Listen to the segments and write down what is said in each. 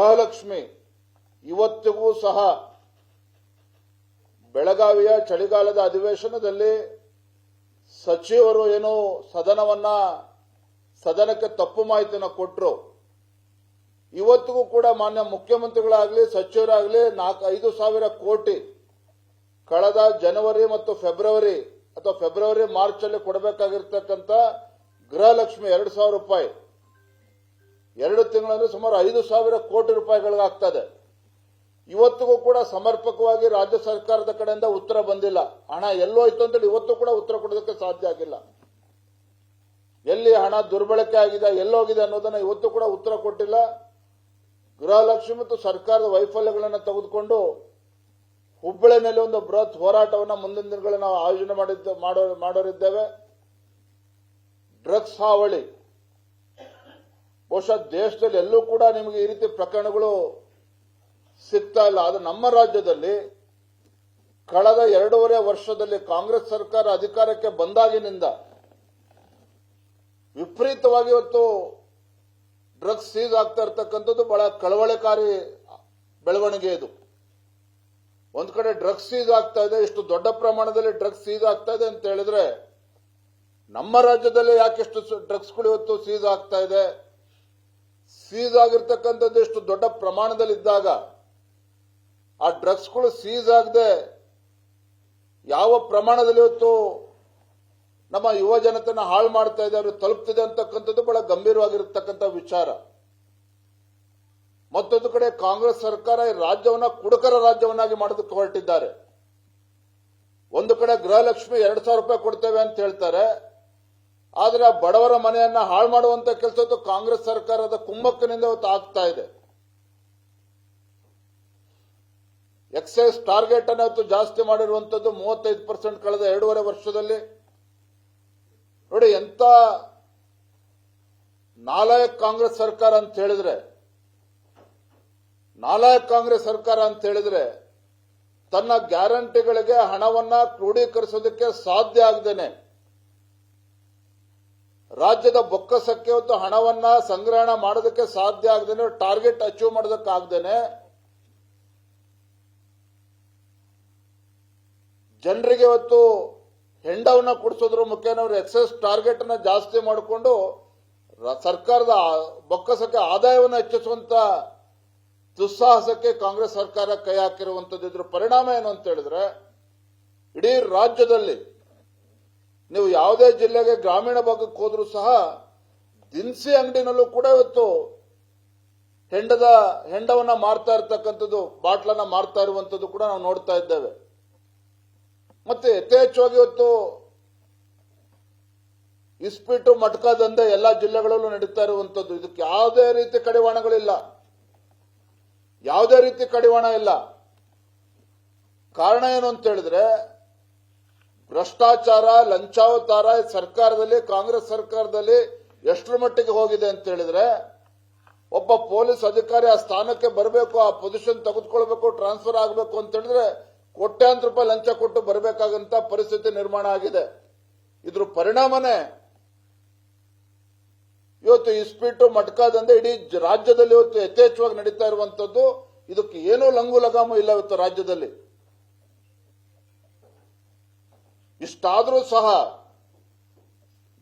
ಗೃಹಲಕ್ಷ್ಮಿ ಇವತ್ತಿಗೂ ಸಹ ಬೆಳಗಾವಿಯ ಚಳಿಗಾಲದ ಅಧಿವೇಶನದಲ್ಲಿ ಸಚಿವರು ಏನು ಸದನಕ್ಕೆ ತಪ್ಪು ಮಾಹಿತಿಯನ್ನು ಕೊಟ್ಟರು. ಇವತ್ತಿಗೂ ಕೂಡ ಮಾನ್ಯ ಮುಖ್ಯಮಂತ್ರಿಗಳಾಗಲಿ ಸಚಿವರಾಗಲಿ 5,000 ಕೋಟಿ ಕಳೆದ ಜನವರಿ ಮತ್ತು ಫೆಬ್ರವರಿ ಅಥವಾ ಫೆಬ್ರವರಿ ಮಾರ್ಚ್ ಅಲ್ಲಿ ಕೊಡಬೇಕಾಗಿರ್ತಕ್ಕಂಥ ಗೃಹಲಕ್ಷ್ಮಿ 2,000 ರೂಪಾಯಿ 2 ತಿಂಗಳಲ್ಲಿ ಸುಮಾರು 5,000 ಕೋಟಿ ರೂಪಾಯಿಗಳಿಗಾಗ್ತದೆ. ಇವತ್ತಿಗೂ ಕೂಡ ಸಮರ್ಪಕವಾಗಿ ರಾಜ್ಯ ಸರ್ಕಾರದ ಕಡೆಯಿಂದ ಉತ್ತರ ಬಂದಿಲ್ಲ. ಹಣ ಎಲ್ಲೋಯ್ತು ಅಂತೇಳಿ ಇವತ್ತು ಕೂಡ ಉತ್ತರ ಕೊಡೋದಕ್ಕೆ ಸಾಧ್ಯ ಆಗಿಲ್ಲ. ಎಲ್ಲಿ ಹಣ ದುರ್ಬಳಕೆ ಆಗಿದೆ, ಎಲ್ಲೋಗಿದೆ ಅನ್ನೋದನ್ನ ಇವತ್ತು ಕೂಡ ಉತ್ತರ ಕೊಟ್ಟಿಲ್ಲ. ಗೃಹಲಕ್ಷ್ಮಿ ಮತ್ತು ಸರ್ಕಾರದ ವೈಫಲ್ಯಗಳನ್ನು ತೆಗೆದುಕೊಂಡು ಹುಬ್ಬಳ್ಳಿನಲ್ಲಿ ಒಂದು ಬೃಹತ್ ಹೋರಾಟವನ್ನು ಮುಂದಿನ ದಿನಗಳಲ್ಲಿ ನಾವು ಆಯೋಜನೆ ಮಾಡೋರಿದ್ದೇವೆ. ಡ್ರಗ್ಸ್ ಹಾವಳಿ ಬಹುಶಃ ದೇಶದಲ್ಲಿ ಎಲ್ಲೂ ಕೂಡ ನಿಮಗೆ ಈ ರೀತಿ ಪ್ರಕರಣಗಳು ಸಿಗ್ತಾ ಇಲ್ಲ. ಅದು ನಮ್ಮ ರಾಜ್ಯದಲ್ಲಿ ಕಳೆದ 2.5 ವರ್ಷದಲ್ಲಿ ಕಾಂಗ್ರೆಸ್ ಸರ್ಕಾರ ಅಧಿಕಾರಕ್ಕೆ ಬಂದಾಗಿನಿಂದ ವಿಪರೀತವಾಗಿ ಇವತ್ತು ಡ್ರಗ್ಸ್ ಸೀಸ್ ಆಗ್ತಾ ಇರತಕ್ಕಂಥದ್ದು ಬಹಳ ಕಳವಳಕಾರಿ ಬೆಳವಣಿಗೆ. ಇದು ಒಂದ್ ಕಡೆ ಡ್ರಗ್ಸ್ ಸೀಸ್ ಆಗ್ತಾ ಇದೆ, ಇಷ್ಟು ದೊಡ್ಡ ಪ್ರಮಾಣದಲ್ಲಿ ಡ್ರಗ್ಸ್ ಸೀಸ್ ಆಗ್ತಾ ಇದೆ ಅಂತ ಹೇಳಿದ್ರೆ ನಮ್ಮ ರಾಜ್ಯದಲ್ಲಿ ಯಾಕೆಷ್ಟು ಡ್ರಗ್ಸ್ಗಳು ಇವತ್ತು ಸೀಸ್ ಆಗ್ತಾ ಇದೆ? ಸೀಸ್ ಆಗಿರ್ತಕ್ಕಂಥದ್ದು ಇಷ್ಟು ದೊಡ್ಡ ಪ್ರಮಾಣದಲ್ಲಿ ಇದ್ದಾಗ ಆ ಡ್ರಗ್ಸ್ಗಳು ಸೀಸ್ ಆಗದೆ ಯಾವ ಪ್ರಮಾಣದಲ್ಲಿ ಇವತ್ತು ನಮ್ಮ ಯುವ ಜನತೆಯನ್ನು ಹಾಳು ಮಾಡ್ತಾ ಇದೆ, ಅವರು ತಲುಪ್ತಿದೆ ಅಂತಕ್ಕಂಥದ್ದು ಬಹಳ ಗಂಭೀರವಾಗಿರತಕ್ಕಂಥ ವಿಚಾರ. ಮತ್ತೊಂದು ಕಡೆ ಕಾಂಗ್ರೆಸ್ ಸರ್ಕಾರ ಈ ರಾಜ್ಯವನ್ನ ಕುಡುಕರ ರಾಜ್ಯವನ್ನಾಗಿ ಮಾಡೋದಕ್ಕೆ ಹೊರಟಿದ್ದಾರೆ. ಒಂದು ಕಡೆ ಗೃಹಲಕ್ಷ್ಮಿ 2,000 ರೂಪಾಯಿ ಕೊಡ್ತೇವೆ ಅಂತ ಹೇಳ್ತಾರೆ, ಆದರೆ ಆ ಬಡವರ ಮನೆಯನ್ನ ಹಾಳು ಮಾಡುವಂತ ಕೆಲಸ ಕಾಂಗ್ರೆಸ್ ಸರ್ಕಾರದ ಕುಮ್ಮಕ್ಕಿನಿಂದ ಇವತ್ತು ಆಗ್ತಾ ಇದೆ. ಎಕ್ಸೈಸ್ ಟಾರ್ಗೆಟ್ ಅನ್ನು ಇವತ್ತು ಜಾಸ್ತಿ ಮಾಡಿರುವಂತದ್ದು 35% ಕಳೆದ 2.5 ವರ್ಷದಲ್ಲಿ. ನೋಡಿ ಎಂತ ನಾಲಾಯಕ್ ಕಾಂಗ್ರೆಸ್ ಸರ್ಕಾರ ಅಂತ ಹೇಳಿದ್ರೆ ತನ್ನ ಗ್ಯಾರಂಟಿಗಳಿಗೆ ಹಣವನ್ನ ಕ್ರೋಢೀಕರಿಸೋದಕ್ಕೆ ಸಾಧ್ಯ ಆಗದೇನೆ, ರಾಜ್ಯದ ಬೊಕ್ಕಸಕ್ಕೆ ಇವತ್ತು ಹಣವನ್ನ ಸಂಗ್ರಹಣ ಮಾಡೋದಕ್ಕೆ ಸಾಧ್ಯ ಆಗದೇನೆ, ಟಾರ್ಗೆಟ್ ಅಚೀವ್ ಮಾಡೋದಕ್ಕಾಗದೇನೆ ಜನರಿಗೆ ಇವತ್ತು ಹೆಂಡವನ್ನ ಕೊಡಿಸೋದ್ರ ಮುಖೇನ ಅವರು ಎಕ್ಸೈಸ್ ಟಾರ್ಗೆಟ್ ಅನ್ನ ಜಾಸ್ತಿ ಮಾಡಿಕೊಂಡು ಸರ್ಕಾರದ ಬೊಕ್ಕಸಕ್ಕೆ ಆದಾಯವನ್ನು ಹೆಚ್ಚಿಸುವಂತ ದುಸ್ಸಾಹಸಕ್ಕೆ ಕಾಂಗ್ರೆಸ್ ಸರ್ಕಾರ ಕೈ ಹಾಕಿರುವಂತದ್ದು. ಇದ್ರ ಪರಿಣಾಮ ಏನು ಅಂತ ಹೇಳಿದ್ರೆ ಇಡೀ ರಾಜ್ಯದಲ್ಲಿ ನೀವು ಯಾವುದೇ ಜಿಲ್ಲೆಗೆ ಗ್ರಾಮೀಣ ಭಾಗಕ್ಕೆ ಹೋದ್ರೂ ಸಹ ದಿನಸಿ ಅಂಗಡಿನಲ್ಲೂ ಕೂಡ ಇವತ್ತು ಹೆಂಡವನ್ನ ಮಾರ್ತಾ ಇರ್ತಕ್ಕಂಥದ್ದು, ಬಾಟ್ಲನ್ನ ಮಾರ್ತಾ ಇರುವಂತದ್ದು ಕೂಡ ನಾವು ನೋಡ್ತಾ ಇದ್ದೇವೆ. ಮತ್ತೆ ಯಥೇಚ್ಛವಾಗಿ ಇವತ್ತು ಇಸ್ಪೀಟು ಮಟ್ಕ ದಂಧೆ ಎಲ್ಲಾ ಜಿಲ್ಲೆಗಳಲ್ಲೂ ನಡೀತಾ ಇರುವಂತದ್ದು. ಇದಕ್ಕೆ ಯಾವುದೇ ರೀತಿ ಕಡಿವಾಣ ಇಲ್ಲ. ಕಾರಣ ಏನು ಅಂತ ಹೇಳಿದ್ರೆ ಭ್ರಷ್ಟಾಚಾರ, ಲಂಚಾವತಾರ ಸರ್ಕಾರದಲ್ಲಿ, ಕಾಂಗ್ರೆಸ್ ಸರ್ಕಾರದಲ್ಲಿ ಎಷ್ಟರ ಮಟ್ಟಿಗೆ ಹೋಗಿದೆ ಅಂತ ಹೇಳಿದ್ರೆ ಒಬ್ಬ ಪೊಲೀಸ್ ಅಧಿಕಾರಿ ಆ ಸ್ಥಾನಕ್ಕೆ ಬರಬೇಕು, ಆ ಪೊಸಿಷನ್ ತೆಗೆದುಕೊಳ್ಬೇಕು, ಟ್ರಾನ್ಸ್ಫರ್ ಆಗಬೇಕು ಅಂತ ಹೇಳಿದ್ರೆ ಕೋಟ್ಯಾಂತರ ರೂಪಾಯಿ ಲಂಚ ಕೊಟ್ಟು ಬರಬೇಕಾಗಂತ ಪರಿಸ್ಥಿತಿ ನಿರ್ಮಾಣ ಆಗಿದೆ. ಇದ್ರ ಪರಿಣಾಮನೇ ಇವತ್ತು ಇಸ್ಪೀಟು ಮಟ್ಕಾದಂದೆ ಇಡೀ ರಾಜ್ಯದಲ್ಲಿ ಇವತ್ತು ಯಥೇಚ್ಛವಾಗಿ ನಡೀತಾ ಇರುವಂತದ್ದು. ಇದಕ್ಕೆ ಏನೂ ಲಂಗು ಲಗಾಮು ಇಲ್ಲ ಇವತ್ತು ರಾಜ್ಯದಲ್ಲಿ. ಇಷ್ಟಾದರೂ ಸಹ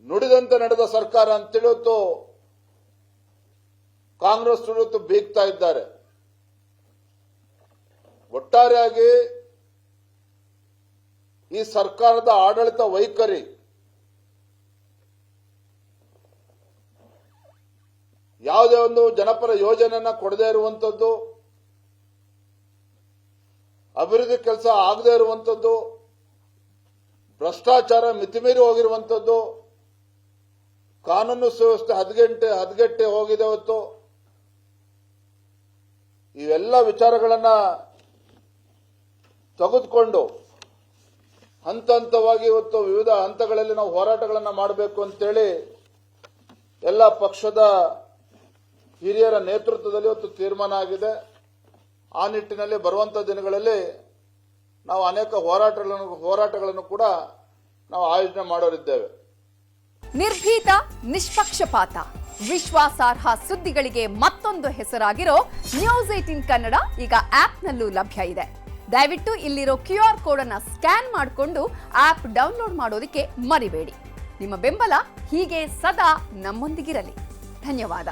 ನುಡಿದಂತೆ ನಡೆದ ಸರ್ಕಾರ ಅಂತೇಳಿ ಇವತ್ತು ಕಾಂಗ್ರೆಸ್ ಇವತ್ತು ಬೀಗ್ತಾ ಇದ್ದಾರೆ. ಒಟ್ಟಾರೆಯಾಗಿ ಈ ಸರ್ಕಾರದ ಆಡಳಿತ ವೈಖರಿ ಯಾವುದೇ ಒಂದು ಜನಪರ ಯೋಜನೆಯನ್ನ ಕೊಡದೇ ಇರುವಂತದ್ದು, ಅಭಿವೃದ್ಧಿ ಕೆಲಸ ಆಗದೇ ಇರುವಂತದ್ದು, ಭ್ರಷ್ಟಾಚಾರ ಮಿತಿಮೀರಿ ಹೋಗಿರುವಂತದ್ದು, ಕಾನೂನು ಸುವ್ಯವಸ್ಥೆ ಹದಗೆಟ್ಟೆ ಹೋಗಿದೆ ಇವತ್ತು. ಇವೆಲ್ಲ ವಿಚಾರಗಳನ್ನ ತೆಗೆದುಕೊಂಡು ಹಂತ ಹಂತವಾಗಿ ಇವತ್ತು ವಿವಿಧ ಹಂತಗಳಲ್ಲಿ ನಾವು ಹೋರಾಟಗಳನ್ನು ಮಾಡಬೇಕು ಅಂತೇಳಿ ಎಲ್ಲ ಪಕ್ಷದ ಹಿರಿಯರ ನೇತೃತ್ವದಲ್ಲಿ ಇವತ್ತು ತೀರ್ಮಾನ ಆಗಿದೆ. ಆ ನಿಟ್ಟಿನಲ್ಲಿ ಬರುವಂತಹ ದಿನಗಳಲ್ಲಿ ನಾವು ಅನೇಕ ಹೋರಾಟಗಳನ್ನು ಕೂಡ ನಾವು ಆಯೋಜನೆ ಮಾಡೋರಿದ್ದೇವೆ. ನಿರ್ಭೀತ, ನಿಷ್ಪಕ್ಷಪಾತ, ವಿಶ್ವಾಸಾರ್ಹ ಸುದ್ದಿಗಳಿಗೆ ಮತ್ತೊಂದು ಹೆಸರಾಗಿರೋ ನ್ಯೂಸ್ 18 ಕನ್ನಡ ಈಗ ಆಪ್ನಲ್ಲೂ ಲಭ್ಯ ಇದೆ. ದಯವಿಟ್ಟು ಇಲ್ಲಿರೋ QR ಕೋಡ್ ಅನ್ನ ಸ್ಕ್ಯಾನ್ ಮಾಡಿಕೊಂಡು ಆಪ್ ಡೌನ್ಲೋಡ್ ಮಾಡೋದಕ್ಕೆ ಮರಿಬೇಡಿ. ನಿಮ್ಮ ಬೆಂಬಲ ಹೀಗೆ ಸದಾ ನಮ್ಮೊಂದಿಗಿರಲಿ. ಧನ್ಯವಾದ.